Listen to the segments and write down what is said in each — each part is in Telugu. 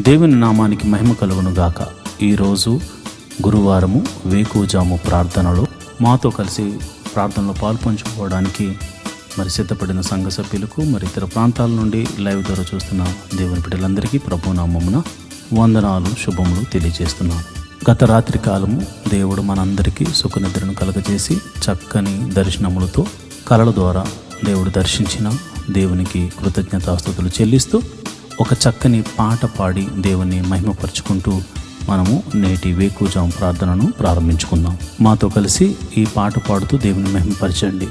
దేవుని నామానికి మహిమ కలుగును గాక. ఈరోజు గురువారము వేకువజాము ప్రార్థనలో మాతో కలిసి ప్రార్థనలో పాల్పంచుకోవడానికి సిద్ధపడిన సంఘ సభ్యులకు ఇతర ప్రాంతాల నుండి లైవ్ ద్వారా చూస్తున్న దేవుని బిడ్డలందరికీ ప్రభునామమున వందనాలు, శుభములు తెలియజేస్తున్నాను. గత రాత్రి కాలము దేవుడు మనందరికీ సుఖనిద్రను కలగజేసి చక్కని దర్శనములతో కలల ద్వారా దేవుడు దర్శించిన దేవునికి కృతజ్ఞతాస్తుతులు చెల్లిస్తూ ఒక చక్కని పాట పాడి దేవుని మహిమపరుచుకుంటూ మనము నేటి వేకువజాము ప్రార్థనను ప్రారంభించుకుందాం. మాతో కలిసి ఈ పాట పాడుతూ దేవుని మహిమపరచండి.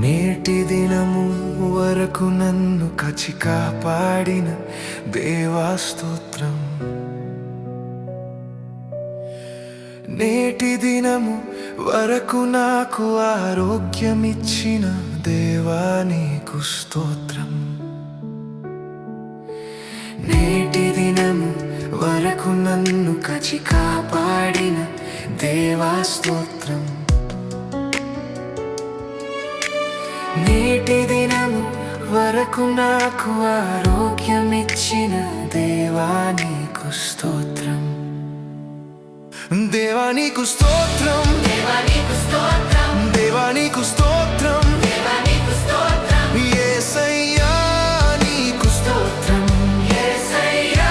నేటి దినము వరకు నన్ను కాచి కాపాడిన దేవా స్తోత్రం. నేటి దినము వరకు నాకు ఆరోగ్యమిచ్చిన దేవా నీకు స్తోత్రం. నేటి దినము వరకు నన్ను కాచి కాపాడిన దేవా స్తోత్రం. నేటి దినము వరకు నాకు ఆరోగ్యమిచ్చిన దేవా నీకు స్తోత్రం. దేవా నీకు స్తోత్రం, దేవా నీకు స్తోత్రం, దేవా నీకు స్తోత్రం, దేవా నీకు స్తోత్రం. యేసయ్యా నీకు స్తోత్రం, యేసయ్యా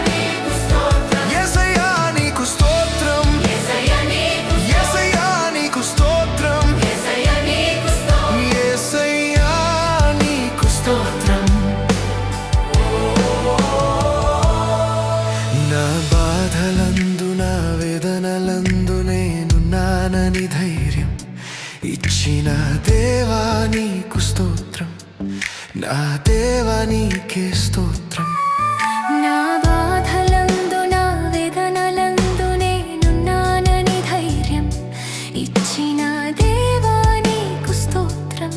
నీకు స్తోత్రం, యేసయ్యా నీకు స్తోత్రం, యేసయ్యా నీకు స్తోత్రం, యేసయ్యా నీకు స్తోత్రం, యేసయ్యా నీకు స్తోత్రం. నా బాధలందు నా వేదనలందు నేనున్నానని ధైర్యం ఇచ్చిన దేవా నీకు స్తోత్రం. నా దేవా నీకే స్తోత్రం. నా బాధలందు నా వేదనలందు నేనున్నానని ధైర్యం ఇచ్చిన దేవా నీకు స్తోత్రం.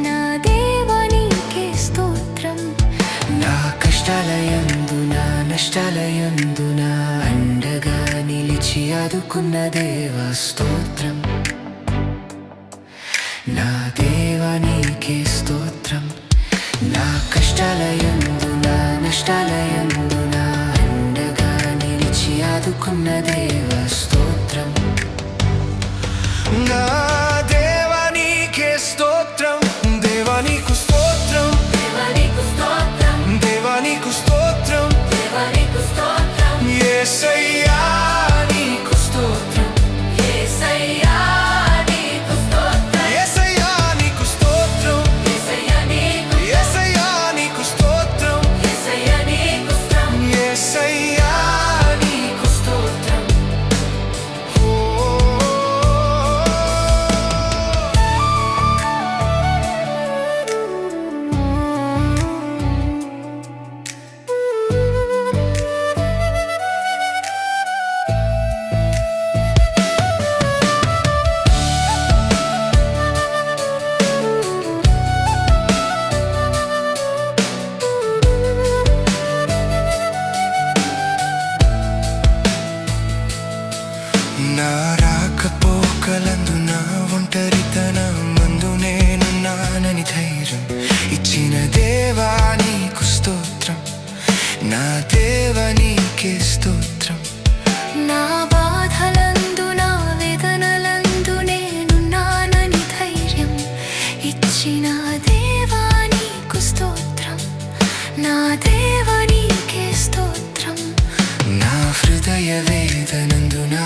నా దేవా నీకే స్తోత్రం. నా కష్టాలయందు నా నష్టాలయందు నా అండగా నిలిచి ఆదుకున్న దేవా స్తోత్రం. నా దేవా నీకే స్తోత్రం. నా కష్టాలయందు నా నష్టాలయందు నా అండగా నిలిచి ఆదుకున్న దేవా స్తోత్రం. నా దేవా నీకే స్తోత్రం. దేవా నీకు స్తోత్రం, దేవా నీకు స్తోత్రం, దేవా నీకు స్తోత్రం, దేవా నీకు స్తోత్రం. యేసయ్యా నీకు స్తోత్రం, యేసయ్యా నీకు స్తోత్రం, యేసయ్యా నీకు స్తోత్రం, యేసయ్యా నీకు, యేసయ్యా నీకు స్తోత్రం, యేసయ్యా నీకు స్తోత్రం. యేసయ్యా నీకు స్తోత్రం. ఓ నా రాకపోకలందు నా ఒంటరితనమందు నేనున్నానని ధైర్యం ఇచ్చిన దేవా నీకు స్తోత్రం. నా దేవా నీకే స్తోత్రం. నా బాధలందు నా వేదనలందు నేనున్నానని ధైర్యం ఇచ్చిన దేవా నీకు స్తోత్రం. నా దేవా నీకే స్తోత్రం. నా హృదయ వేదనందు నా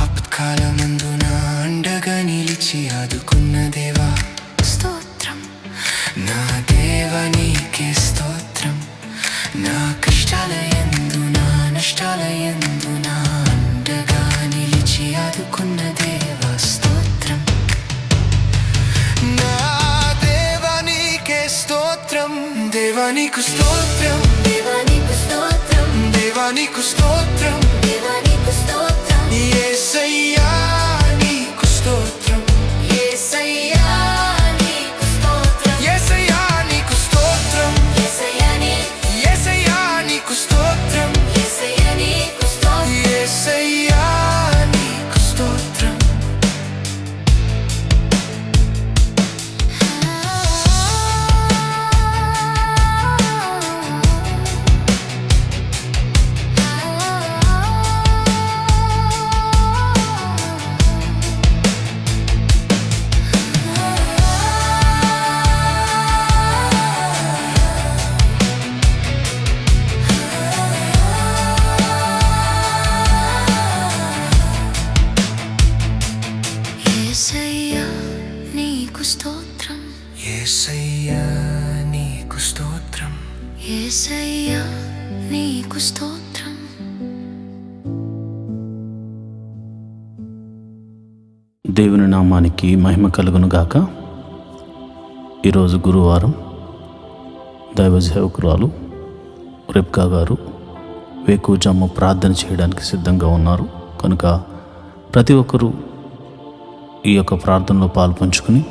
ఆపత్కాలమందు నా అండగా నిలిచి ఆదుకున్న దేవా స్తోత్రం. నా దేవా నీకే స్తోత్రం. నా కష్టాలయందు నా నష్టాలయందు నా అండగా నిలిచి ఆదుకున్న దేవా స్తోత్రం. నా దేవా నీకే స్తోత్రం. దేవా నీకు స్తోత్రం, దేవా నీకు స్తోత్రం, దేవా నీకు స్తోత్రం, దేవా నీకు స్తోత్రం, యేసయ్యా నీకు స్తోత్రం, యేసయ్యా నీకు స్తోత్రం, యేసయ్యా నీకు స్తోత్రం, యేసయ్యా యేసయ్యా నీకు స్తోత్రం, యేసయ్యా నీకు స్తోత్రం, యేసయ్యా నీకు స్తోత్రం. యేసయ్యా నీకు స్తోత్రం, యేసయ్యా నీకు స్తోత్రం, యేసయ్యా నీకు స్తోత్రం. దేవుని నామానికి మహిమ కలుగును గాక. ఈరోజు గురువారం దైవ సేవకురాలు రెబ్కా గారు వేకువజాము ప్రార్థన చేయడానికి సిద్ధంగా ఉన్నారు కనుక ప్రతి ఒక్కరూ ఈ యొక్క ప్రార్థనలో పాల్పంచుకుని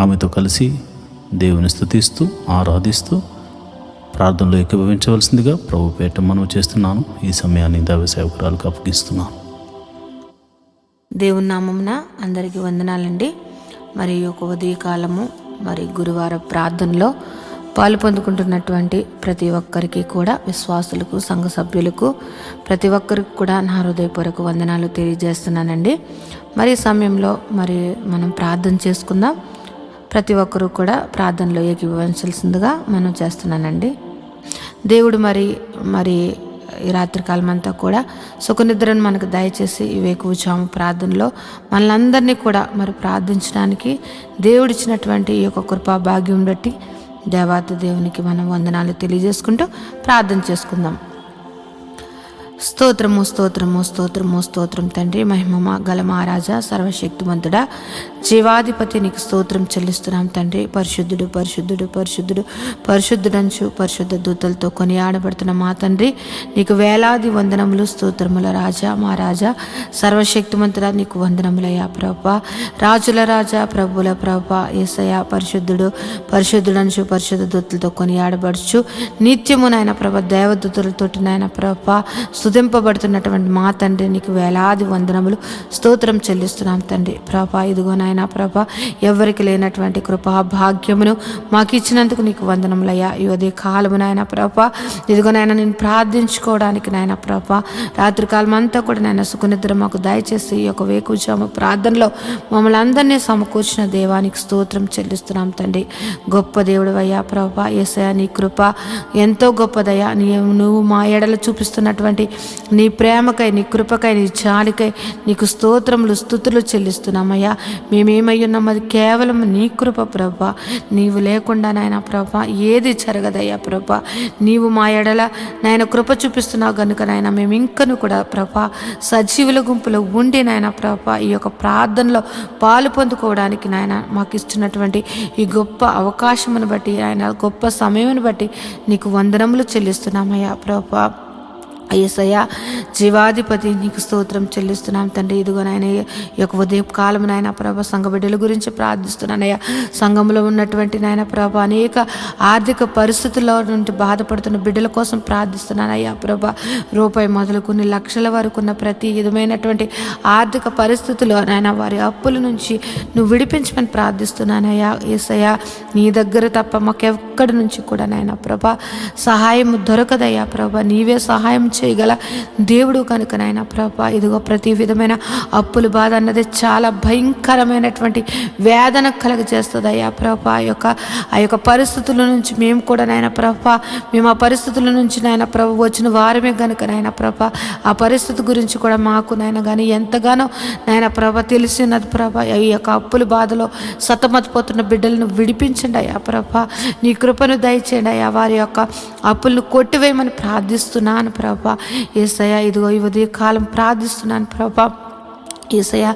ఆమెతో కలిసి దేవుని స్తుతిస్తూ ఆరాధిస్తూ ప్రార్థనలో ఏకీభవించవలసిందిగా ప్రభు పేట మనవి చేస్తున్నాను. ఈ సమయాన్ని దైవ సేవకురాలకు అప్పగిస్తున్నాను. దేవుని నామమున అందరికీ వందనాలండి. మరి ఒక ఉదయకాలము మరి గురువార ప్రార్థనలో పాలు పొందుకుంటున్నటువంటి ప్రతి ఒక్కరికి కూడా, విశ్వాసులకు, సంఘ సభ్యులకు, ప్రతి ఒక్కరికి కూడా నా హృదయపూర్వక వందనాలు తెలియజేస్తున్నానండి. మరి ఈ సమయంలో మరి మనం ప్రార్థన చేసుకుందాం. ప్రతి ఒక్కరూ కూడా ప్రార్థనలో ఏకీభవించాల్సిందిగా మనం చేస్తున్నానండి. దేవుడు మరి ఈ రాత్రికాలం అంతా కూడా సుఖనిద్రను మనకు దయచేసి ఈ వేకువజాము ప్రార్థనలో మనలందరినీ కూడా మరి ప్రార్థించడానికి దేవుడిచ్చినటువంటి ఈ యొక్క కృపా భాగ్యం బట్టి దేవాతి దేవునికి మనం వందనాలు తెలియజేసుకుంటూ ప్రార్థన చేసుకుందాం. స్తోత్రము స్తోత్రము స్తోత్రము స్తోత్రం తండ్రి, మహిమ గల మహారాజా, సర్వశక్తిమంతుడా, జీవాధిపతి నీకు స్తోత్రం చెల్లిస్తున్నాం తండ్రి. పరిశుద్ధుడు పరిశుద్ధుడు పరిశుద్ధుడు పరిశుద్ధుడంచు పరిశుద్ధ దూతలతో కొనియాడబడుతున్న మా తండ్రి నీకు వేలాది వందనములు, స్తోత్రముల రాజా, మా రాజా, సర్వశక్తిమంతుడా నీకు వందనములయ్యా ప్రభా. రాజుల రాజా, ప్రభుల ప్రభా, యేసయ్యా పరిశుద్ధుడు పరిశుద్ధుడంచు పరిశుద్ధ దూతలతో కొనియాడబడుచు నిత్యము నాయన ప్రభ దేవదూతలతోటి నాయన ప్రభా స్తుతింపబడుతున్నటువంటి మా తండ్రి నీకు వేలాది వందనములు, స్తోత్రం చెల్లిస్తున్నాం తండ్రి. ప్రభా ఇదిగో నాయన ప్రభా ఎవరికి లేనటువంటి కృపా భాగ్యమును మాకు ఇచ్చినందుకు నీకు వందనములయ్యా. ఈ ఉదయ కాలము నాయన ప్రభా ఇదిగో నాయన నేను ప్రార్థించుకోవడానికి నాయన ప్రభా రాత్రికాలం అంతా కూడా నాయన సుఖనిద్ర మాకు దయచేసి ఈ యొక్క వేకువజాము ప్రార్థనలో మమ్మల్ని అందరినీ సమకూర్చిన దేవానికి స్తోత్రం చెల్లిస్తున్నాం తండ్రి. గొప్ప దేవుడు అయ్యా ప్రభా, యేసయ్యా నీ కృప ఎంతో గొప్పదయ్యా. నువ్వు మా ఎడల చూపిస్తున్నటువంటి నీ ప్రేమకై, నీ కృపకై, నీ జాలికై నీకు స్తోత్రములు స్తుతులు చెల్లిస్తున్నామయ్యా. మేమేమై ఉన్నాం అది కేవలం నీ కృప ప్రభా. నీవు లేకుండా నాయన ప్రభా ఏది జరగదయ్యా ప్రభా. నీవు మా ఎడల నాయన కృప చూపిస్తున్నావు కనుక నాయన మేము ఇంకను కూడా ప్రభా సజీవుల గుంపులో ఉండి నాయన ప్రభా ఈ యొక్క ప్రార్థనలో పాలు పొందుకోవడానికి నాయన మాకు ఇస్తున్నటువంటి ఈ గొప్ప అవకాశమును బట్టి, ఆయన గొప్ప సమయమును బట్టి నీకు వందనములు చెల్లిస్తున్నామయ్యా ప్రభా. యేసయ్యా జీవాధిపతి నీకు స్తోత్రం చెల్లిస్తున్నాం తండ్రి. ఇదిగో నాయన ఈ యొక్క ఉదయం కాలం నాయన ప్రభ సంఘ బిడ్డల గురించి ప్రార్థిస్తున్నానయ్యా. సంఘంలో ఉన్నటువంటి నాయన ప్రభ అనేక ఆర్థిక పరిస్థితుల్లో నుండి బాధపడుతున్న బిడ్డల కోసం ప్రార్థిస్తున్నానయ్యా ప్రభ. రూపాయి మొదలు కొన్ని లక్షల వరకు ఉన్న ప్రతి విధమైనటువంటి ఆర్థిక పరిస్థితుల్లో నాయన వారి అప్పుల నుంచి నువ్వు విడిపించమని ప్రార్థిస్తున్నానయ్యా. యేసయ్యా నీ దగ్గర తప్ప మాకెక్కడి నుంచి కూడా నాయన ప్రభ సహాయం దొరకదయ్యా ప్రభ. నీవే సహాయం చేయగల దేవుడు కనుక నాయన ప్రభా ఇదిగో ప్రతి విధమైన అప్పుల బాధ అన్నది చాలా భయంకరమైనటువంటి వేదన కలుగజేస్తుంది అయ్యా ప్రభా. ఆ యొక్క పరిస్థితుల నుంచి మేము కూడా నాయన ప్రభా మేము ఆ పరిస్థితుల నుంచి నాయన ప్రభు వచ్చిన వారమే కనుక నాయన ప్రభా ఆ పరిస్థితి గురించి కూడా మాకు నాయన కానీ ఎంతగానో నాయన ప్రభ తెలిసి ఉన్నది ప్రభా. ఈ యొక్క అప్పుల బాధలో సతమతిపోతున్న బిడ్డలను విడిపించండి అయ్యా ప్రభా. నీ కృపను దయచేయండి అయ్యా. వారి యొక్క అప్పులను కొట్టివేయమని ప్రార్థిస్తున్నాను ప్రభా. యేసయ్యా ఇదిగో ఈ ఉదయ కాలం ప్రార్థిస్తున్నాను ప్రభా. యేసయ్య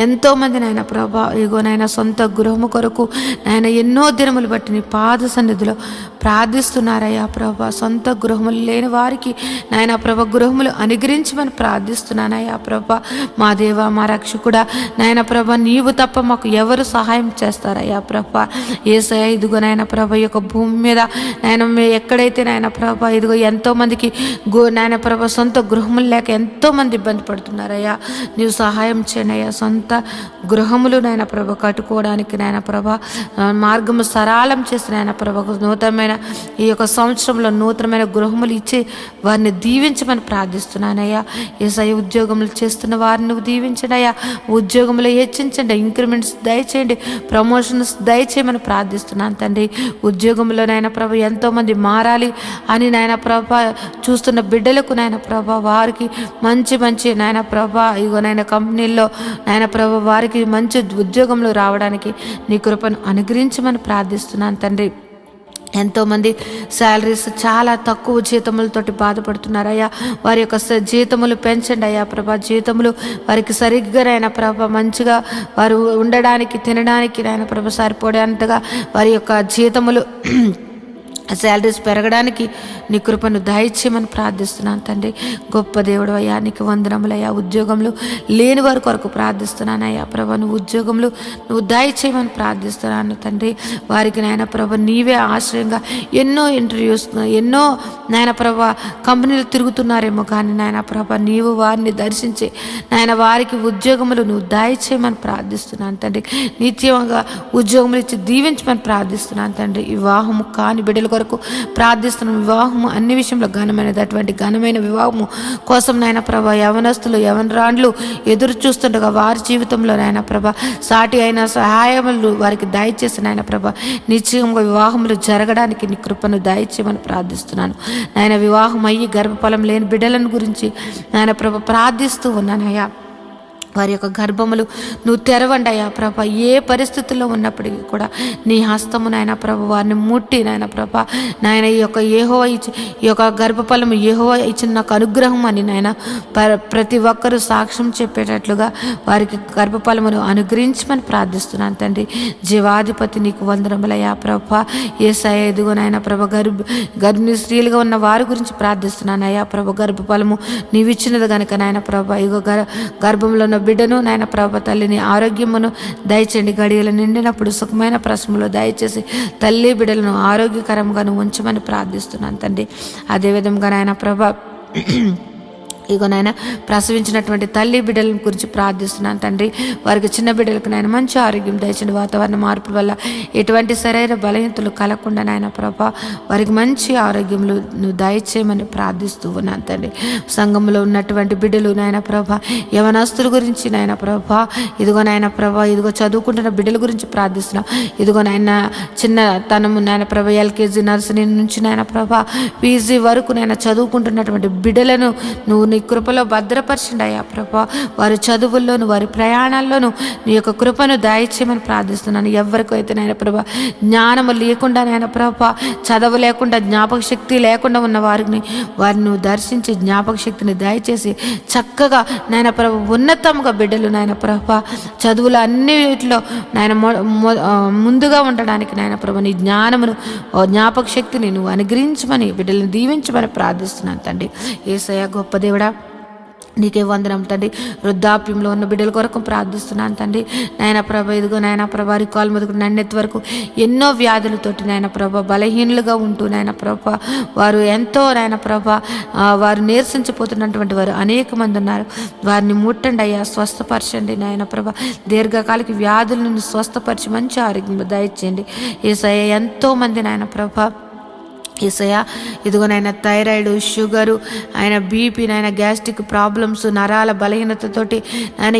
ఎంతోమంది నాయన ప్రభా ఇగో నాయన సొంత గృహము కొరకు నాయన ఎన్నో దినములు బట్టి నీ పాద సన్నిధిలో ప్రార్థిస్తున్నారయ్యా ప్రభా. సొంత గృహములు లేని వారికి నాయన ప్రభ గృహములు అనుగ్రహించమని ప్రార్థిస్తున్నానయ్యా ప్రభా. మా దేవ మా రక్షకుడా నాయన ప్రభ నీవు తప్ప మాకు ఎవరు సహాయం చేస్తారయ్యా ప్రభా. యేసయ్య ఇదిగో నాయన ప్రభ ఈ యొక్క భూమి మీద నాయన ఎక్కడైతే నాయన ప్రభ ఇదిగో ఎంతోమందికి నాయన ప్రభ సొంత గృహములు లేక ఎంతోమంది ఇబ్బంది పడుతున్నారయ్యా. నీవు సహాయం చేయనయ్యా. సొంత గృహములు నాయన ప్రభ కట్టుకోవడానికి నాయన ప్రభ మార్గము సరళం చేసిన నాయన ప్రభ నూతనమైన ఈ యొక్క సంవత్సరంలో నూతనమైన గృహములు ఇచ్చి వారిని దీవించమని ప్రార్థిస్తున్నానయ్యా. యేసయ్య ఉద్యోగములు చేస్తున్న వారిని నువ్వు దీవించండి అయ్యా. ఉద్యోగములు హెచ్చించండి, ఇంక్రిమెంట్స్ దయచేయండి, ప్రమోషన్స్ దయచేయమని ప్రార్థిస్తున్నాను తండ్రి. ఉద్యోగంలో నాయన ప్రభ ఎంతోమంది మారాలి అని నాయన ప్రభ చూస్తున్న బిడ్డలకు నాయన ప్రభ వారికి మంచి మంచి నాయన ప్రభ ఇగో నాయన కంపెనీల్లో నాయన ప్రభ వారికి మంచి ఉద్యోగంలో రావడానికి నీ కృపను అనుగ్రహించమని ప్రార్థిస్తున్నాను తండ్రి. ఎంతోమంది శాలరీస్ చాలా తక్కువ జీతములతోటి బాధపడుతున్నారయ్యా. వారి యొక్క జీతములు పెంచండి అయ్యా ప్రభా. జీతములు వారికి సరిగ్గా నాయన ప్రభ మంచిగా వారు ఉండడానికి తినడానికి నాయన ప్రభ సరిపోయేంతగా వారి యొక్క జీతములు శాలరీస్ పెరగడానికి నీ కృపను దయచేయమని ప్రార్థిస్తున్నాను తండ్రి. గొప్ప దేవుడు అయ్యా, నీకు వందనములయ్యా. ఉద్యోగంలో లేని వారి కొరకు ప్రార్థిస్తున్నానయ్యా ప్రభ. నువ్వు ఉద్యోగంలో నువ్వు దయచేయమని ప్రార్థిస్తున్నాను తండ్రి. వారికి నాయన ప్రభ నీవే ఆశ్రయంగా ఎన్నో ఇంటర్వ్యూస్ ఎన్నో నాయన ప్రభ కంపెనీలు తిరుగుతున్నారేమో కానీ నాయన ప్రభ నీవు వారిని దర్శించి నాయన వారికి ఉద్యోగములు నువ్వు దయచేయమని ప్రార్థిస్తున్నాను తండ్రి. నిత్యంగా ఉద్యోగములు ఇచ్చి దీవించమని ప్రార్థిస్తున్నాను తండ్రి. వివాహము కాని బిడ్డల కొరకు ప్రార్థిస్తున్నాం. వివాహము అన్ని విషయంలో ఘనమైనది. అటువంటి ఘనమైన వివాహము కోసం నాయన ప్రభ యవనస్తులు యవనరాండ్లు ఎదురు చూస్తుండగా వారి జీవితంలో నాయన ప్రభ సాటి అయిన సహాయములు వారికి దయచేసి నాయన ప్రభ నిశ్చయంగా వివాహములు జరగడానికి నీ కృపను దయచేయమని ప్రార్థిస్తున్నాను నాయన. వివాహం అయ్యి గర్భఫలం లేని బిడ్డలను గురించి నాయన ప్రభ ప్రార్థిస్తూ ఉన్నానయ్యా. వారి యొక్క గర్భములు నువ్వు తెరవండి అయ్యా ప్రభ. ఏ పరిస్థితుల్లో ఉన్నప్పటికీ కూడా నీ హస్తము నాయన ప్రభ వారిని ముట్టి నాయన ప్రభ నాయన ఈ యొక్క గర్భఫలము యెహోవా ఇచ్చిన నాకు అనుగ్రహం అని నాయన ప్రతి ఒక్కరూ సాక్ష్యం చెప్పేటట్లుగా వారికి గర్భఫలమును అనుగ్రహించమని ప్రార్థిస్తున్నాను తండ్రి. జీవాధిపతి నీకు వందనములయ్యా ప్రభ. యేసయ్య ఎదుగు నాయన ప్రభ గర్భిణీ స్త్రీలుగా ఉన్న వారి గురించి ప్రార్థిస్తున్నాను అయ్యా ప్రభ. గర్భఫలము నీవిచ్చినది కనుక నాయన ప్రభ ఇగో గర్భంలో ఉన్న బిడ్డను నాయన ప్రభ తల్లిని ఆరోగ్యమును దయచేయండి. గడియలు నిండినప్పుడు సుఖమైన ప్రశ్నలు దయచేసి తల్లి బిడ్డలను ఆరోగ్యకరంగా ఉంచమని ప్రార్థిస్తున్నాను తండ్రి. అదేవిధంగా నాయన ప్రభ ఇగో నాయన ప్రసవించినటువంటి తల్లి బిడ్డల గురించి ప్రార్థిస్తున్నాను తండ్రి. వారికి చిన్న బిడ్డలకు నాయన మంచి ఆరోగ్యం దయచండి. వాతావరణ మార్పుల వల్ల ఎటువంటి శరీర బలహీనతలు కలగకుండా నాయన ప్రభ వారికి మంచి ఆరోగ్యములు నువ్వు దయచేయమని ప్రార్థిస్తూ ఉన్నాను తండ్రి. సంఘంలో ఉన్నటువంటి బిడ్డలు నాయన ప్రభ యవనస్తుల గురించి నాయన ప్రభ ఇదిగో నాయన ప్రభ ఇదిగో చదువుకుంటున్న బిడ్డల గురించి ప్రార్థిస్తున్నాం. ఇదిగో నాయన చిన్న తనము నాయన ప్రభ ఎల్కేజీ నర్సరీ నుంచి నాయన ప్రభ పీజీ వరకు నాయన చదువుకుంటున్నటువంటి బిడ్డలను నువ్వు నీ కృపలో భద్రపరచండి అయ్యా ప్రభా. వారి చదువుల్లోను వారి ప్రయాణాల్లోనూ నీ యొక్క కృపను దయచేయమని ప్రార్థిస్తున్నాను. ఎవరికైతే నాయన ప్రభా జ్ఞానము లేకుండా నాయన ప్రభా చదువు లేకుండా జ్ఞాపక శక్తి లేకుండా ఉన్న వారిని నువ్వు దర్శించి జ్ఞాపక శక్తిని దయచేసి చక్కగా నాయన ప్రభా ఉన్నతంగా బిడ్డలు నాయన ప్రభా చదువులు అన్నిటిలో నాయన ముందుగా ఉండడానికి నాయన ప్రభా నీ జ్ఞానమును జ్ఞాపక శక్తిని నువ్వు అనుగ్రహించమని బిడ్డలను దీవించమని ప్రార్థిస్తున్నాను తండ్రి. యేసయ్య గొప్ప దేవుడా నీకే వందనం తండ్రి. వృద్ధాప్యంలో ఉన్న బిడ్డల కొరకు ప్రార్థిస్తున్నాను తండ్రి. నాయన ప్రభ ఇదిగో నాయన ప్రభ రికాల్ మొదలు నన్నెత్తి వరకు ఎన్నో వ్యాధులతోటి నాయన ప్రభ బలహీనులుగా ఉంటూ నాయన ప్రభ వారు ఎంతో నాయన ప్రభ వారు నీరసించిపోతున్నటువంటి వారు అనేక మంది ఉన్నారు. వారిని ముట్టండి అయ్యా, స్వస్థపరచండి నాయన ప్రభ. దీర్ఘకాలిక వ్యాధులను స్వస్థపరిచి మంచి ఆరోగ్యం దయచేయండి. యేసయ్య ఎంతో మంది నాయన ప్రభ యేసయ్య ఇదిగో నాయన థైరాయిడ్ షుగరు ఆయన బీపీ నాయన గ్యాస్ట్రిక్ ప్రాబ్లమ్స్ నరాల బలహీనతతోటి ఆయన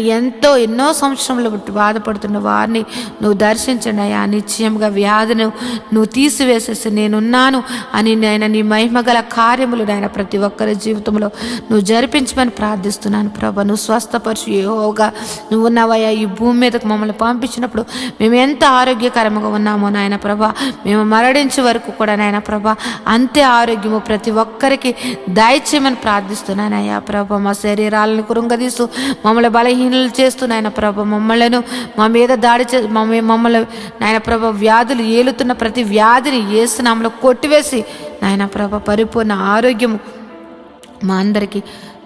ఎన్నో సంవత్సరంలో బాధపడుతున్న వారిని నువ్వు దర్శించండి అయ్యా. నిశ్చయంగా వ్యాధిని నువ్వు తీసివేసేసి నేనున్నాను అని నాయన నీ మహిమగల కార్యములు నాయన ప్రతి ఒక్కరి జీవితంలో నువ్వు జరిపించమని ప్రార్థిస్తున్నాను ప్రభా. నువ్వు స్వస్థపరిచి యెహోవాగా నువ్వు ఉన్నావయ్యా. ఈ భూమి మీదకు మమ్మల్ని పంపించినప్పుడు మేము ఎంత ఆరోగ్యకరంగా ఉన్నామో నాయన ప్రభా, మేము మరణించే వరకు కూడా నాయన ప్రభా అంతే ఆరోగ్యము ప్రతి ఒక్కరికి దయచేయమని ప్రార్థిస్తున్నానయ్యా ప్రభ. మా శరీరాలను కృంగదీస్తూ మమ్మల్ని బలహీనలు చేస్తూ నాయన ప్రభ మమ్మలను మా మీద దాడి మమ్మల్ని నాయన ప్రభ వ్యాధులు ఏలుతున్న ప్రతి వ్యాధిని యేసు నామములో కొట్టివేసి నాయన ప్రభ పరిపూర్ణ ఆరోగ్యము మా అందరికీ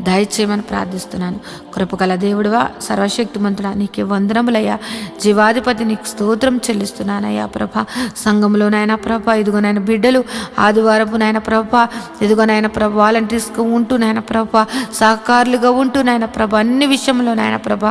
దయచేయమని ప్రార్థిస్తున్నాను. కృపగల దేవుడువా, సర్వశక్తిమంతుడా, నీకే వందనములయ్యా. జీవాధిపతి నీకు స్తోత్రం చెల్లిస్తున్నానయ్యా ప్రభ. సంఘంలో నాయన ప్రభ ఇదిగో నాయన బిడ్డలు ఆదివారపు నాయన ప్రభ ఇదిగో నాయన ప్రభ వాలంటీర్స్గా ఉంటూ నాయన ప్రభ సహకారులుగా ఉంటూ నాయన ప్రభ అన్ని విషయంలో నాయన ప్రభ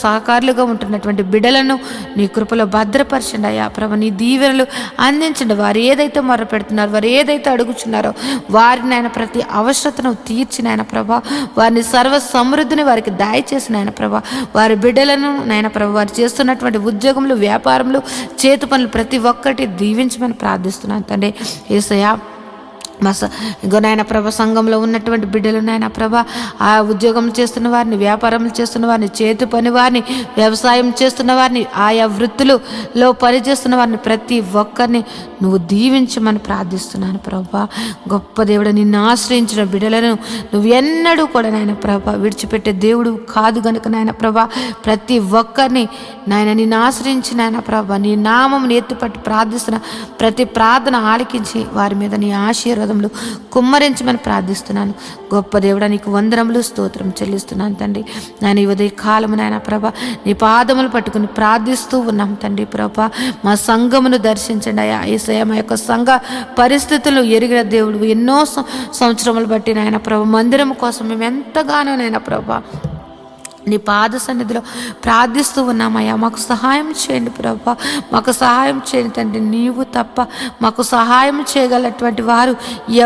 సహకారులుగా ఉంటున్నటువంటి బిడ్డలను నీ కృపలో భద్రపరచండి అయ్యా ప్రభ. నీ దీవెనలు అందించండి. వారు ఏదైతే మొర్ర పెడుతున్నారో, వారు ఏదైతే అడుగుచున్నారో వారిని ఆయన ప్రతి అవసరతను తీర్చి నాయన ప్రభా వారిని సర్వ సమృద్ధిని వారికి దయచేసి నాయన ప్రభా వారి బిడ్డలను నాయన ప్రభా వారు చేస్తున్నటువంటి ఉద్యోగములు, వ్యాపారములు, చేతి పనులు ప్రతి ఒక్కటి దీవించమని ప్రార్థిస్తున్నాను తండ్రి. యేసయ్యా ఇంకో నాయన ప్రభ సంఘంలో ఉన్నటువంటి బిడ్డలు నాయన ప్రభ ఆ ఉద్యోగం చేస్తున్న వారిని, వ్యాపారం చేస్తున్న వారిని, చేతి పని వారిని, వ్యవసాయం చేస్తున్న వారిని, ఆయా వృత్తులలో పనిచేస్తున్న వారిని ప్రతి ఒక్కరిని నువ్వు దీవించమని ప్రార్థిస్తున్నాను ప్రభా. గొప్ప దేవుడు, నిన్ను ఆశ్రయించిన బిడ్డలను నువ్వు ఎన్నడూ కూడా నాయన ప్రభ విడిచిపెట్టే దేవుడు కాదు గనుక నాయన ప్రభ ప్రతి ఒక్కరిని నాయన నిన్ను ఆశ్రయించి నాయన ప్రభ నీ నామం ఎత్తుపట్టి ప్రార్థిస్తున్న ప్రతి ప్రార్థన ఆలకించి వారి మీద నీ ఆశీర్వాదములు కుమ్మరించమని ప్రార్థిస్తున్నాను. గొప్ప దేవుడా, నీకు వందనములు, స్తోత్రం చెల్లిస్తున్నాను తండ్రి. నేను ఈ ఉదయ కాలము నాయన ప్రభ నీ పాదములు పట్టుకుని ప్రార్థిస్తూ ఉన్నాం తండ్రి ప్రభ. మా సంఘమును దర్శించండి అయ్యా. యేసయ్య మా యొక్క సంఘ పరిస్థితులు ఎరిగిన దేవుడు. ఎన్నో సంవత్సరములు బట్టి నాయన ప్రభ మందిరం కోసం మేము ఎంతగానో నాయన ప్రభ నీ పాద సన్నిధిలో ప్రార్థిస్తూ ఉన్నామయ్యా. మాకు సహాయం చేయండి ప్రభా, మాకు సహాయం చేయండి తండ్రి. నీవు తప్ప మాకు సహాయం చేయగలటువంటి వారు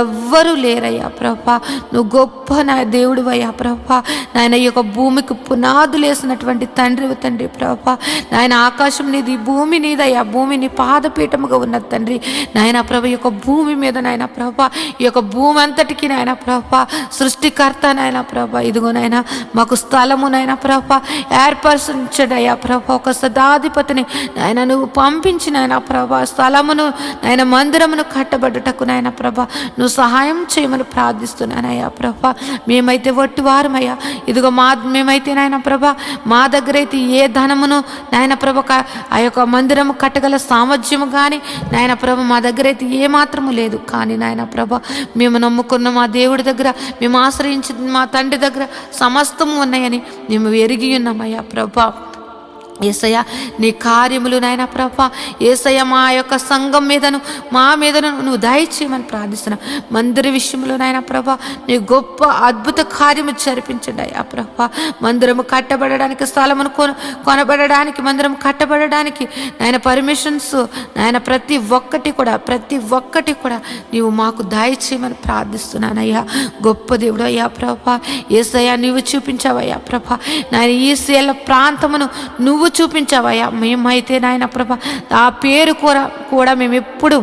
ఎవ్వరూ లేరయ్యా ప్రభా. నువ్వు గొప్ప నా దేవుడు అయ్యా ప్రభా. నాయన ఈ యొక్క భూమికి పునాదులు వేసినటువంటి తండ్రి ప్రభా. నాయన ఆకాశం నీది, భూమి నీదయ్యా. భూమి నీ పాదపీఠముగా ఉన్నది తండ్రి. నాయన ప్రభ ఈ యొక్క భూమి మీద నాయన ప్రభా ఈ యొక్క భూమి అంతటికి నాయన ప్రభా సృష్టికర్త నాయన ప్రభా ఇదిగో నాయన మాకు స్థలము నాయన ప్రభా ఏర్పరచండి అయ్యా ప్రభా. ఒక సదాధిపతిని నాయన నువ్వు పంపించిన నాయన ప్రభా స్థలమును నాయన మందిరమును కట్టబడ్డటకు నాయన ప్రభా నువ్వు సహాయం చేయమని ప్రార్థిస్తున్నానయ్యా ప్రభా. మేమైతే వట్టి వారమయ్యా. ఇదిగో మేమైతే నాయన ప్రభా మా దగ్గర అయితే ఏ ధనమును నాయన ప్రభ ఆ యొక్క మందిరము కట్టగల సామర్థ్యము కానీ నాయన ప్రభ మా దగ్గర అయితే ఏ మాత్రము లేదు. కానీ నాయన ప్రభ మేము నమ్ముకున్న మా దేవుడి దగ్గర, మేము ఆశ్రయించిన మా తండ్రి దగ్గర సమస్తము ఉన్నాయని మేము ఎరిగి ఉన్నామయ్యా ప్రభా. యేసయ్య నీ కార్యములు నాయన ప్రభా యేసయ్య మా యొక్క సంఘం మీదను మా మీదను నువ్వు దయచేయమని ప్రార్థిస్తున్నావు. మందిర విషయంలో నాయన ప్రభా నీ గొప్ప అద్భుత కార్యము జరిపించండి అయ్యా ప్రభా. మందిరము కట్టబడడానికి, స్థలమును కొనబడడానికి, మందిరం కట్టబడడానికి నాయన పర్మిషన్స్ నాయన ప్రతి ఒక్కటి కూడా నీవు మాకు దయచేయమని ప్రార్థిస్తున్నానయ్యా. గొప్ప దేవుడు అయ్యా ప్రభా. యేసయ్య నీవు చూపించావయ్యా ప్రభా. నాయన ఈ శీల ప్రాంతమును నువ్వు చూపించావయ్యా. మేమైతే నాయన ప్రభా ఆ పేరు కూడా మేము ఎప్పుడు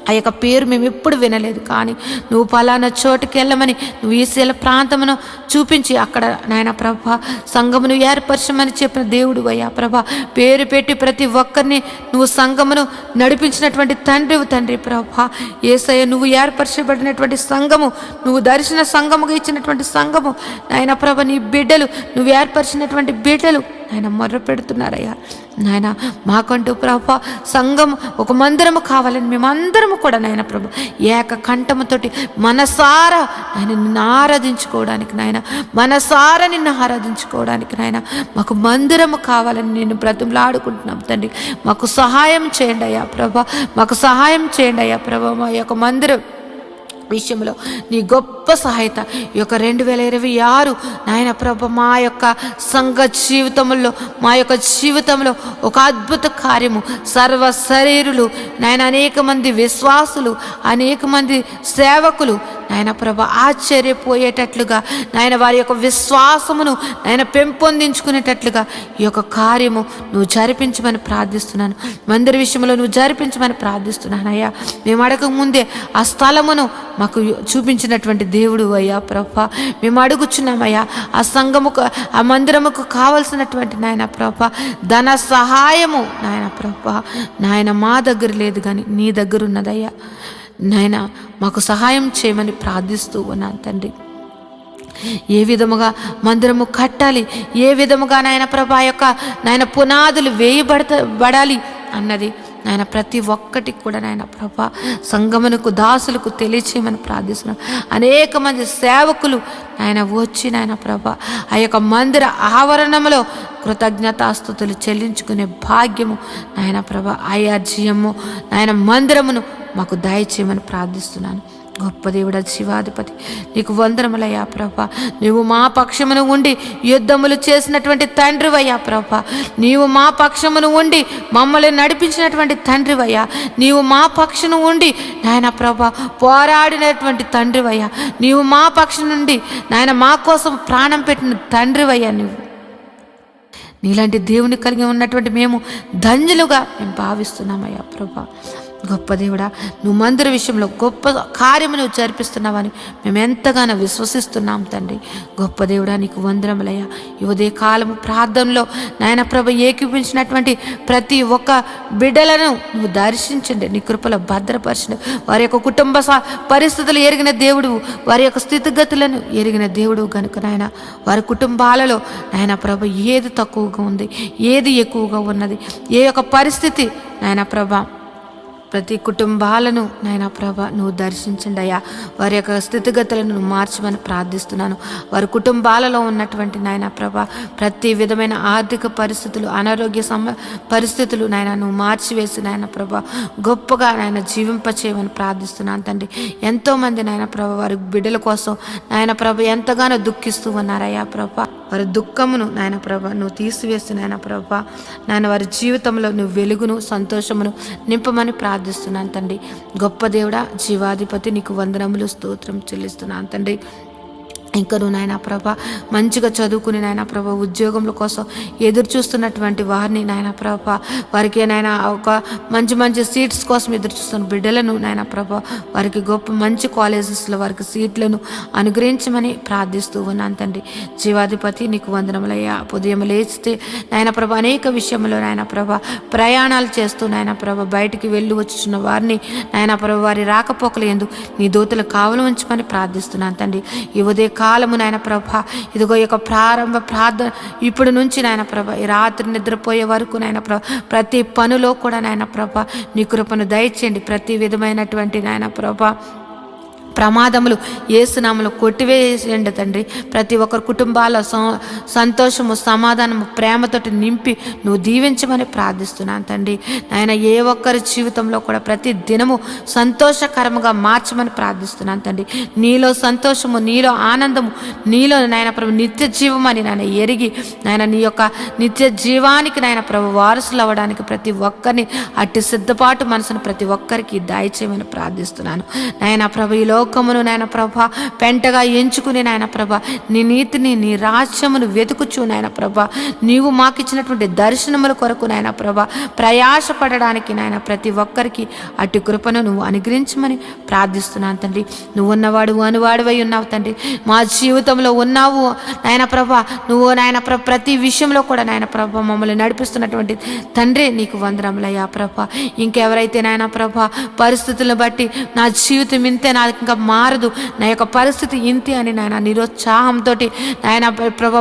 ఆ యొక్క పేరు మేము ఎప్పుడు వినలేదు. కానీ నువ్వు పలానా చోటుకి వెళ్ళమని నువ్వు ఈశీల ప్రాంతమును చూపించి అక్కడ నాయన ప్రభా సంఘమును ఏర్పరచమని చెప్పిన దేవుడు అయ్యా ప్రభా. పేరు పెట్టి ప్రతి ఒక్కరిని నువ్వు సంఘమును నడిపించినటువంటి తండ్రి ప్రభా. యేసయ్య నువ్వు ఏర్పరచబడినటువంటి సంఘము, నువ్వు దర్శన సంఘముగా ఇచ్చినటువంటి సంఘము నాయన ప్రభ నీ బిడ్డలు, నువ్వు ఏర్పరిచినటువంటి బిడ్డలు నాయన మొర్ర పెడుతున్నారయ్యా. నాయన మాకంటూ ప్రభా సంఘం ఒక మందిరము కావాలని మేమందరము కూడా నాయన ప్రభు ఏక కంఠముతోటి మనసారా ఆయన నిన్ను ఆరాధించుకోవడానికి నాయన మాకు మందిరము కావాలని నేను బ్రతిమలాడుకుంటున్నాం తండ్రి. మాకు సహాయం చేయండి అయ్యా ప్రభా, మాకు సహాయం చేయండి అయ్యా ప్రభా. మా యొక్క మందిరం విషయంలో నీ గొప్ప సహాయత ఈ యొక్క 2026 నాయన ప్రభ మా యొక్క సంఘ జీవితంలో, మా యొక్క జీవితంలో ఒక అద్భుత కార్యము సర్వ శరీరులు నాయన అనేక మంది విశ్వాసులు, అనేక మంది సేవకులు నాయన ప్రభ ఆశ్చర్యపోయేటట్లుగా నాయన వారి యొక్క విశ్వాసమును నాయన పెంపొందించుకునేటట్లుగా ఈ యొక్క కార్యము నువ్వు జరిపించమని ప్రార్థిస్తున్నాను. మందిర విషయంలో నువ్వు జరిపించమని ప్రార్థిస్తున్నాను అయ్యా. మేము అడగక ముందే ఆ స్థలమును మాకు చూపించినటువంటి దేవుడు అయ్యా ప్రభా. మేము అడుగుచున్నామయ్యా ఆ సంఘముకు, ఆ మందిరముకు కావలసినటువంటి నాయన ప్రభా ధన సహాయము నాయన ప్రభా నాయన మా దగ్గర లేదు కానీ నీ దగ్గర ఉన్నదయ్యా. నాయన మాకు సహాయం చేయమని ప్రార్థిస్తూ ఉన్నాను తండ్రి. ఏ విధముగా మందిరము కట్టాలి, ఏ విధముగా నాయన ప్రభా యొక్క నాయన పునాదులు వేయబడాలి అన్నది నాయన ప్రతి ఒక్కటికి కూడా నాయన ప్రభా సంగమునకు దాసులకు తెలియచేయమని ప్రార్థిస్తున్నాం. అనేక మంది సేవకులు నాయన వచ్చి నాయన ప్రభా ఆ యొక్క మందిర ఆవరణంలో కృతజ్ఞతాస్తుతులు చెల్లించుకునే భాగ్యము నాయన ప్రభా ఐఆర్జీఎము నాయన మందిరమును మాకు దయచేయమని ప్రార్థిస్తున్నాను. గొప్ప దేవుడా, జీవాధిపతి నీకు వందనములయ్యా ప్రభా. నీవు మా పక్షమును ఉండి యుద్ధములు చేసినటువంటి తండ్రివయ్యా ప్రభా. నీవు మా పక్షమును ఉండి మమ్మల్ని నడిపించినటువంటి తండ్రివయ్యా. నీవు మా పక్షమును ఉండి నాయన ప్రభా పోరాడినటువంటి తండ్రివయ్యా. నీవు మా పక్షం నుండి నాయన మా కోసం ప్రాణం పెట్టిన తండ్రివయ్యా. నీలాంటి దేవుని కలిగి ఉన్నటువంటి మేము ధన్యులుగా మేము భావిస్తున్నామయ్యా ప్రభా. గొప్ప దేవుడా, నువ్వు మందిర విషయంలో గొప్ప కార్యము నువ్వు జరిపిస్తున్నావని మేము ఎంతగానో విశ్వసిస్తున్నాం తండ్రి. గొప్ప దేవుడా, నీకు వందనములయ్యా. ఈ ఉదయ కాలము ప్రార్థనలో నాయన ప్రభ ఏకీపించినటువంటి ప్రతి ఒక్క బిడ్డలను నువ్వు దర్శించండి, నీ కృపలో భద్రపరచండి. వారి యొక్క కుటుంబ పరిస్థితులు ఎరిగిన దేవుడు, వారి యొక్క స్థితిగతులను ఎరిగిన దేవుడు కనుక నాయన వారి కుటుంబాలలో నాయన ప్రభ ఏది తక్కువగా ఉంది, ఏది ఎక్కువగా ఉన్నది, ఏ యొక్క పరిస్థితి నాయన ప్రభ ప్రతి కుటుంబాలను నాయన ప్రభ నువ్వు దర్శించండి అయ్యా. వారి యొక్క స్థితిగతులను నువ్వు మార్చమని ప్రార్థిస్తున్నాను. వారి కుటుంబాలలో ఉన్నటువంటి నాయన ప్రభ ప్రతి విధమైన ఆర్థిక పరిస్థితులు, అనారోగ్య పరిస్థితులు నాయన నువ్వు మార్చివేసి నాయన ప్రభ గొప్పగా నాయన జీవింపచేయమని ప్రార్థిస్తున్నాను తండ్రి. ఎంతోమంది నాయన ప్రభ వారి బిడ్డల కోసం నాయన ప్రభ ఎంతగానో దుఃఖిస్తూ ఉన్నారయ్యా ప్రభ. వారి దుఃఖమును నాయన ప్రభ నువ్వు తీసివేసి నాయన ప్రభ నాయన వారి జీవితంలో నువ్వు వెలుగును సంతోషమును నింపమని ప్రార్థిస్తున్నాను తండ్రి. గొప్ప దేవుడా, జీవాధిపతి నీకు వందనములు స్తోత్రం చెల్లిస్తున్నాను తండ్రి. ఇంకా నువ్వు నాయన ప్రభ మంచిగా చదువుకుని నాయన ప్రభ ఉద్యోగముల కోసం ఎదురు చూస్తున్నటువంటి వారిని నాయన ప్రభ వారికి నాయన ఒక మంచి మంచి సీట్స్ కోసం ఎదురు చూస్తున్న బిడ్డలను నాయన ప్రభ వారికి గొప్ప మంచి కాలేజెస్లో వారికి సీట్లను అనుగ్రహించమని ప్రార్థిస్తూ ఉన్నాను తండ్రి. జీవాధిపతి నీకు వందనములయ్యా. ఉదయం లేచితే నాయన ప్రభ అనేక విషయంలో నాయన ప్రభ ప్రయాణాలు చేస్తూ నాయన ప్రభ బయటికి వెళ్ళి వచ్చుచున్న వారిని నాయన ప్రభ వారి రాకపోకలు ఎందు నీ దూతలు కావలు ఉంచమని ప్రార్థిస్తున్నాను తండ్రి. ఈ ఉదయ కాలము నాయన ప్రభ ఇదిగో యొక్క ప్రారంభ ప్రార్థన ఇప్పటి నుంచి నాయన ప్రభ ఈ రాత్రి నిద్రపోయే వరకు నాయన ప్రభ ప్రతి పనిలో కూడా నాయన ప్రభ నీ కృపను దయచేయండి. ప్రతి విధమైనటువంటి నాయన ప్రభ ప్రమాదములు యేసునామములో కొట్టివేయండి తండ్రి. ప్రతి ఒక్కరి కుటుంబాల సంతోషము, సమాధానము, ప్రేమతోటి నింపి నువ్వు దీవించమని ప్రార్థిస్తున్నాను తండ్రి. నాయన ఏ ఒక్కరి జీవితంలో కూడా ప్రతి దినము సంతోషకరముగా మార్చమని ప్రార్థిస్తున్నాను తండ్రి. నీలో సంతోషము, నీలో ఆనందము, నీలో నాయన ప్రభు నిత్య జీవమని నాయన ఎరిగి నాయన నీ యొక్క నిత్య జీవానికి నాయన ప్రభు వారసులు అవ్వడానికి ప్రతి ఒక్కరిని అట్టి సిద్ధపాటు మనసును ప్రతి ఒక్కరికి దయచేయమని ప్రార్థిస్తున్నాను. నాయన ప్రభు ఈ లోకమును నాయన ప్రభ పెంటగా ఎంచుకుని నాయన ప్రభ నీ నీతిని, నీ రాజ్యమును వెతుకుచు నాయన ప్రభ నీవు మాకు ఇచ్చినటువంటి దర్శనముల కొరకు నాయన ప్రభ ప్రయాసపడడానికి నాయన ప్రతి ఒక్కరికి అట్టి కృపను నువ్వు అనుగ్రహించమని ప్రార్థిస్తున్నాను తండ్రి. నువ్వు ఉన్నవాడు అనువాడువై ఉన్నావు తండ్రి. మా జీవితంలో ఉన్నావు నాయన ప్రభ. నువ్వు నాయన ప్రభ ప్రతి విషయంలో కూడా నాయన ప్రభ మమ్మల్ని నడిపిస్తున్నటువంటి తండ్రి నీకు వందనములయ్యా ప్రభ. ఇంకెవరైతే నాయన ప్రభ పరిస్థితులను బట్టి నా జీవితం ఇంతే, నాకు ఇంకా మారదు, నా యొక్క పరిస్థితి ఇంతే అని నాయన నిరుత్సాహంతో నాయన ప్రభ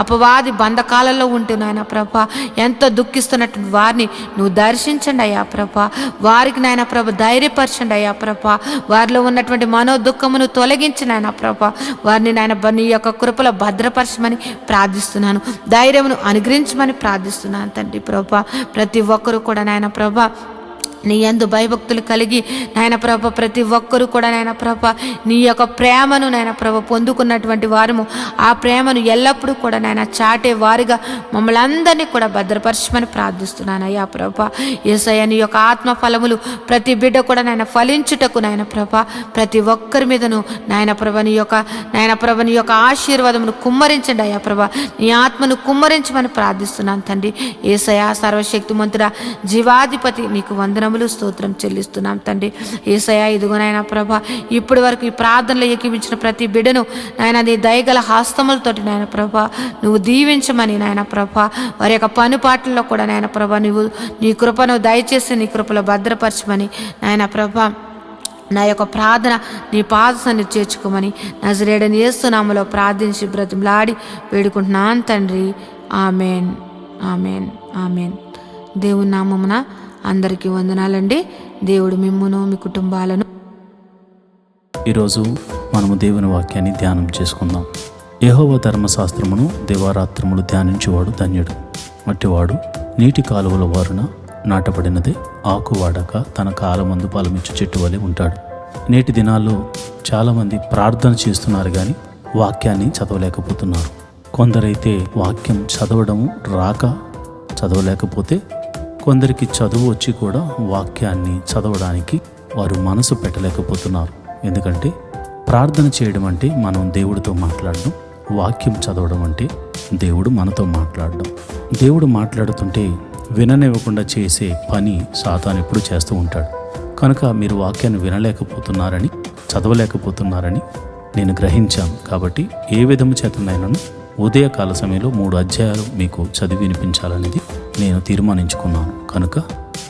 అపవాది బంధకాలలో ఉంటూ నాయన ప్రభ ఎంతో దుఃఖిస్తున్నట్టు వారిని నువ్వు దర్శించండి అయ్యా ప్రభ. వారికి నాయన ప్రభ ధైర్యపరచండి అయ్యా ప్రభ. వారిలో ఉన్నటువంటి మనోదుఃఖమును తొలగించి నాయన ప్రభ వారిని నాయన నీ యొక్క కృపలో భద్రపరచమని ప్రార్థిస్తున్నాను. ధైర్యమును అనుగ్రహించమని ప్రార్థిస్తున్నాను తండ్రి ప్రభ. ప్రతి ఒక్కరూ కూడా నాయన ప్రభ నీ యందు భయభక్తులు కలిగి నాయన ప్రభ ప్రతి ఒక్కరూ కూడా నాయన ప్రభ నీ యొక్క ప్రేమను నాయన ప్రభ పొందుకున్నటువంటి వారము ఆ ప్రేమను ఎల్లప్పుడూ కూడా నాయన చాటే వారిగా మమ్మల్ని అందరినీ కూడా భద్రపరచమని ప్రార్థిస్తున్నాను అయ్యా ప్రభ. యేసయ్య నీ యొక్క ఆత్మ ఫలములు ప్రతి బిడ్డ కూడా నాయన ఫలించుటకు నాయన ప్రభ ప్రతి ఒక్కరి మీదను నాయన ప్రభ నీ యొక్క ఆశీర్వాదమును కుమ్మరించండి అయ్యా ప్రభ. నీ ఆత్మను కుమ్మరించమని ప్రార్థిస్తున్నాను తండ్రి. యేసయ్య సర్వశక్తిమంతుడా, జీవాధిపతి నీకు వందనములు స్తోత్రం చెల్లిస్తున్నాం తండ్రి. యేసయ్య ఇదిగో నాయన ప్రభ ఇప్పటి వరకు ఈ ప్రార్థనలో ఏకీవించిన ప్రతి బిడ్డను నాయన నీ దయగల హస్తములతోటి నాయన ప్రభ నువ్వు దీవించమని నాయన ప్రభ వారి యొక్క పనిపాట్లలో కూడా నాయన ప్రభ నువ్వు నీ కృపను దయచేసి నీ కృపలో భద్రపరచమని నాయన ప్రభ నా యొక్క ప్రార్థన నీ పాద సన్నిధి చేర్చుకోమని నజరేయుడైన యేసు నామములో ప్రార్థించి బ్రతిమలాడి వేడుకుంటున్నాను తండ్రి. Amen, amen, amen. దేవుని నామమున అందరికీ వందనాలండి. దేవుడు మిమ్మును మీ కుటుంబాలను. ఈరోజు మనము దేవుని వాక్యాన్ని ధ్యానం చేసుకుందాం. యెహోవా ధర్మశాస్త్రమును దివారాత్రములు ధ్యానించేవాడు ధన్యుడు. అట్టివాడు నీటి కాలువల వారున నాటబడినదే, ఆకు వాడక తన కాలమందు ఫలమిచ్చు చెట్టు వలె ఉంటాడు. నేటి దినాల్లో చాలామంది ప్రార్థన చేస్తున్నారు కానీ వాక్యాన్ని చదవలేకపోతున్నారు. కొందరైతే వాక్యం చదవడము రాక చదవలేకపోతే, కొందరికి చదువు వచ్చి కూడా వాక్యాన్ని చదవడానికి వారు మనసు పెట్టలేకపోతున్నారు. ఎందుకంటే ప్రార్థన చేయడం అంటే మనం దేవుడితో మాట్లాడడం, వాక్యం చదవడం అంటే దేవుడు మనతో మాట్లాడడం. దేవుడు మాట్లాడుతుంటే విననివ్వకుండా చేసే పని సాతాను ఎప్పుడు చేస్తూ ఉంటాడు. కనుక మీరు వాక్యాన్ని వినలేకపోతున్నారని, చదవలేకపోతున్నారని నేను గ్రహించాను. కాబట్టి ఏ విధము చేతనైనాను ఉదయకాల సమయంలో 3 అధ్యాయాలు మీకు చదివి వినిపించాలనేది నేను తీర్మానించుకున్నాను. కనుక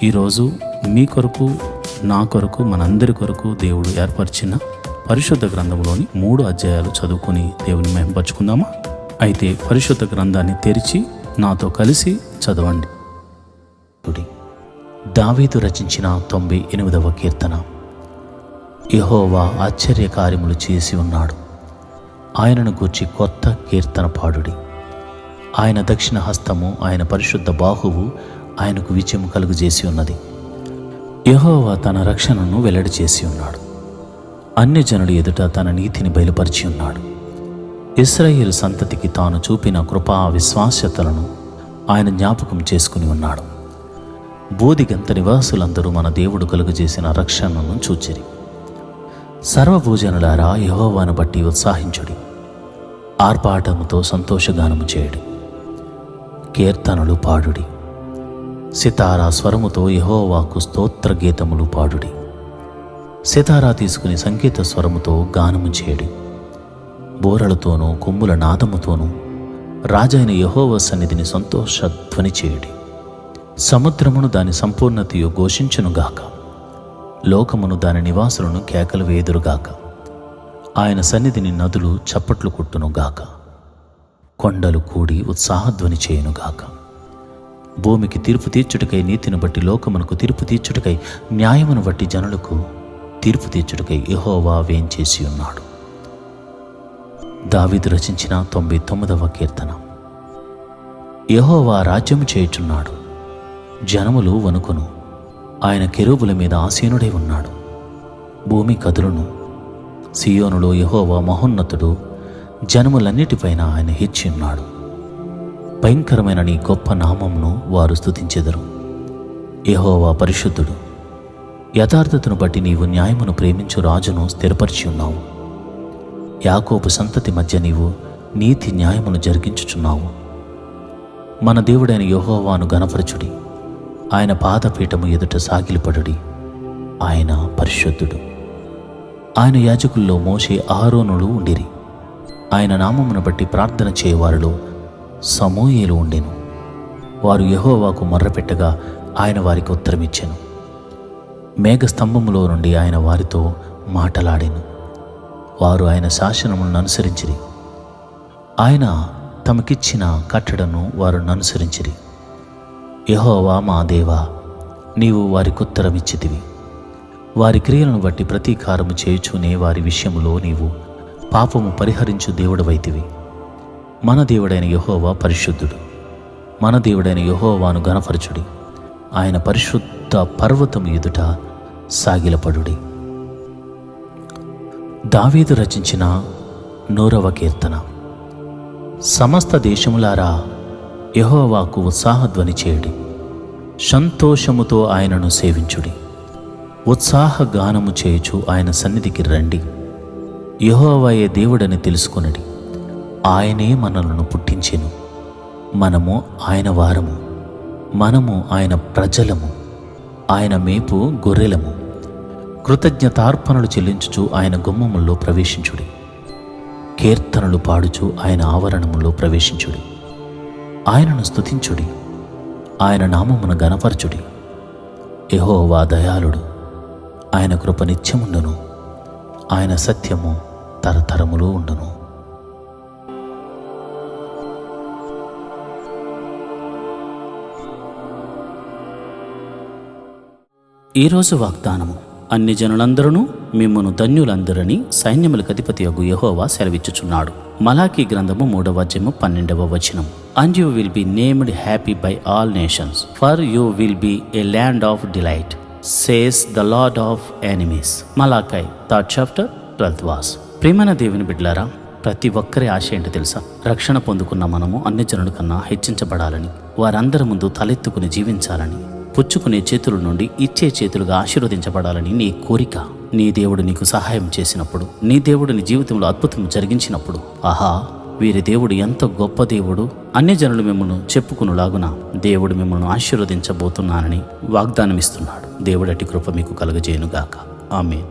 ఈరోజు మీ కొరకు, నా కొరకు, మనందరి కొరకు దేవుడు ఏర్పరిచిన పరిశుద్ధ గ్రంథంలోని 3 అధ్యాయాలు చదువుకుని దేవుని మహిమపరచుకుందామా? అయితే పరిశుద్ధ గ్రంథాన్ని తెరిచి నాతో కలిసి చదవండి. దావీదు రచించిన 98వ కీర్తన. యెహోవా ఆశ్చర్య కార్యములు చేసి ఉన్నాడు, ఆయనను గూర్చి కొత్త కీర్తన పాడుడి. ఆయన దక్షిణ హస్తము, ఆయన పరిశుద్ధ బాహువు ఆయనకు విజయము కలుగజేసి ఉన్నది. యెహోవా తన రక్షణను వెల్లడి చేసి ఉన్నాడు, అన్యజనుల ఎదుట తన నీతిని బయలుపరిచి ఉన్నాడు. ఇశ్రాయేలు సంతతికి తాను చూపిన కృపా విశ్వాస్యతలను ఆయన జ్ఞాపకం చేసుకుని ఉన్నాడు. బోధిగంత నివాసులందరూ మన దేవుడు కలుగజేసిన రక్షణను చూచిరి. సర్వభూజనులారా, యెహోవాను బట్టి ఉత్సాహించుడి, ఆర్భాటముతో సంతోషగానము చేయుడి, కీర్తనలు పాడుడి, సితారా స్వరముతో యెహోవాకు స్తోత్ర గీతములు పాడుడి. సితారా తీసుకుని సంగీత స్వరముతో గానము చేయుడి. బోరలతోనూ కొమ్ముల నాదముతోనూ రాజైన యెహోవా సన్నిధిని సంతోషధ్వని చేయుడి. సముద్రమును దాని సంపూర్ణతయు ఘోషించునుగాక, లోకమును దాని నివాసులను కేకలు వేదురుగాక. ఆయన సన్నిధిని నదులు చప్పట్లు కొట్టునుగాక, కొండలు కూడి ఉత్సాహధ్వని చేయునుగాక. భూమికి తీర్పు తీర్చుటకై, నీతిని బట్టి లోకమునకు తీర్పు తీర్చుటకై, న్యాయమును బట్టి జనులకు తీర్పు తీర్చుటకై యెహోవా వేంచేసి ఉన్నాడు. దావీదు రచించిన 99వ కీర్తన. యెహోవా రాజ్యము చేయుచున్నాడు, జనములు వణుకును. ఆయన కెరూబుల మీద ఆసీనుడై ఉన్నాడు, భూమి కదులును. సియోనులో యెహోవా మహోన్నతుడు, జనములన్నిటిపైన ఆయన హెచ్చి ఉన్నాడు. భయంకరమైన నీ గొప్ప నామమును వారు స్తుతించెదరు. యెహోవా పరిశుద్ధుడు, యథార్థతను బట్టి నీవు న్యాయమును ప్రేమించు రాజును స్థిరపరిచి ఉన్నావు. యాకోబు సంతతి మధ్య నీవు నీతి న్యాయమును జరిగించుచున్నావు. మన దేవుడైన యెహోవాను గణపరచుడి, ఆయన పాదపీఠము ఎదుట సాగిలపడుడి. ఆయన పరిశుద్ధుడు. ఆయన యాజకుల్లో మోషే, అహరోనులు ఉండిరి. ఆయన నామమును బట్టి ప్రార్థన చేయవారిలో సమూయేలు ఉండెను. వారు యెహోవాకు మొర్రపెట్టగా ఆయన వారికి ఉత్తరమిచ్చెను. మేఘస్తంభములో నుండి ఆయన వారితో మాటలాడెను. వారు ఆయన శాసనములను అనుసరించిరి. ఆయన తమకిచ్చిన కట్టడను వారు అనుసరించిరి. యెహోవా మా దేవా, నీవు వారికుత్తరమిచ్చితివి. వారి క్రియలను బట్టి ప్రతీకారము చేయుచునే వారి విషయములో నీవు పాపము పరిహరించు దేవుడవైతివి. మన దేవుడైన యెహోవా పరిశుద్ధుడు. మన దేవుడైన యెహోవాను గణపరచుడి. ఆయన పరిశుద్ధ పర్వతము ఎదుట సాగిలపడుడి. దావీదు రచించిన 100వ కీర్తన. సమస్త దేశములారా, యెహోవాకు ఉత్సాహధ్వని చేయుడి, సంతోషముతో ఆయనను సేవించుడి. ఉత్సాహ గానము చేయుచు ఆయన సన్నిధికి రండి. యెహోవాయే దేవుడని తెలుసుకొనుడి. ఆయనే మనలను పుట్టించెను, మనము ఆయన వారము, మనము ఆయన ప్రజలము, ఆయన మేపు గొర్రెలము. కృతజ్ఞతార్పణలు చెల్లించుచు ఆయన గుమ్మముల్లో ప్రవేశించుడి. కీర్తనలు పాడుచు ఆయన ఆవరణములో ప్రవేశించుడి. ఆయనను స్తుతించుడి, ఆయన నామమును గణపరచుడి. యెహోవా దయాళుడు, ఆయన కృప నిత్యముండును, ఆయన సత్యము తరతరములు ఉండును. ఈరోజు వాగ్దానము: అన్ని జనులందరూ మిమ్మును ధన్యులందరని సైన్యములకు అధిపతియగు యెహోవా సెలవిచ్చుచున్నాడు. మలాకీ గ్రంథము 3వ అధ్యాయము 12వ వచనం. And you will be named happy by all nations, for you will be a land of delight, says the Lord of enemies. Malachi 3rd chapter 12th verse. ప్రియమైన దేవుని బిడ్డలారా, ప్రతి ఒక్కరి ఆశ ఏంటో తెలుసా? రక్షణ పొందుకున్న మనము అన్ని జనుల కన్నా హెచ్చించబడాలని, వారందరి ముందు తలెత్తుకుని జీవించాలని, పుచ్చుకునే చేతుల నుండి ఇచ్చే చేతులుగా ఆశీర్వదించబడాలని నీ కోరిక. నీ దేవుడు నీకు సహాయం చేసినప్పుడు, నీ దేవుడు నీ జీవితంలో అద్భుతం జరిగించినప్పుడు, ఆహా, వీరి దేవుడు ఎంత గొప్ప దేవుడు, అన్ని జనులు మిమ్మల్ని చెప్పుకునులాగున దేవుడు మిమ్మల్ని ఆశీర్వదించబోతున్నానని వాగ్దానం ఇస్తున్నాడు. దేవుడటి కృప మీకు కలుగజేయునుగాక. ఆమేన్.